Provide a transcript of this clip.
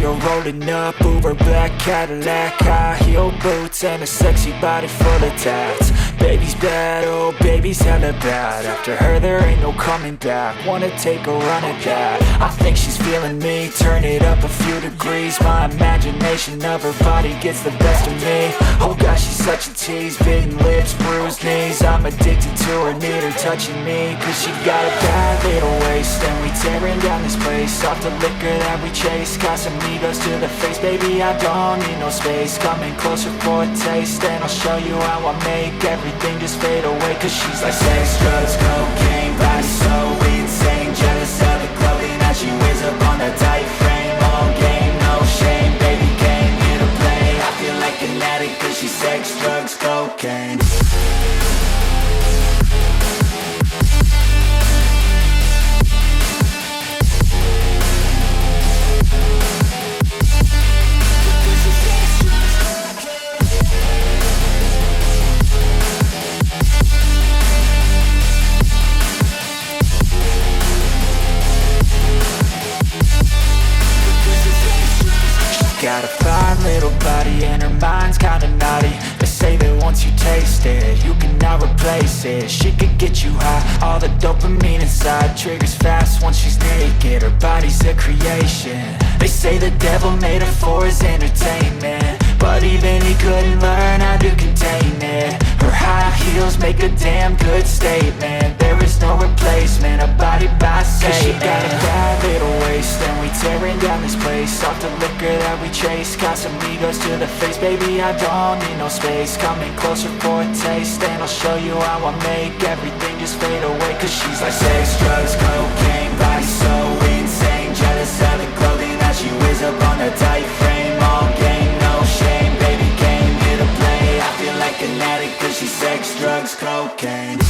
you're rolling up, Uber black Cadillac, high heel boots and a sexy body full of tats. Baby's bad, oh baby's hella bad. After her there ain't no coming back. Wanna take a run at that. I think she's feeling me, turn it up a few degrees. My imagination of her body gets the best of me. Oh gosh, she's such a tease, bitten lips, bruised knees. I'm addicted to her, need her touching me. Cause she got a bad little waist, and we tearing down this place. Off the liquor that we chase, Casamigos to the face. Baby, I don't need no space. Coming closer for a taste, and I'll show you how I make everything just fade away. Cause she's like sex, drugs, cocaine, body so insane. Jealous of the clothing that she wears up on that tight frame. All game, no shame, baby came here to play. I feel like an addict cause she's sex, drugs, cocaine. Got a fine little body and her mind's kinda naughty. They say that once you taste it, you cannot replace it. She could get you high, all the dopamine inside triggers fast once she's naked. Her body's a creation. They say the devil made her for his entertainment, but even he couldn't learn how to contain it. Her high heels make a damn good statement. There is no replacement, a body by Satan. Cause she got a bad little waist, and we tearing down this place. Off the liquor that we chase, Casamigos to the face. Baby, I don't need no space. Coming closer for a taste, and I'll show you how I make everything just fade away. Cause she's like sex, drugs, cocaine, body so insane. Jealous of the clothing that she wears up on a tight frame. All game, no shame, baby came here to play. I feel like an addict cause she's sex, drugs, cocaine.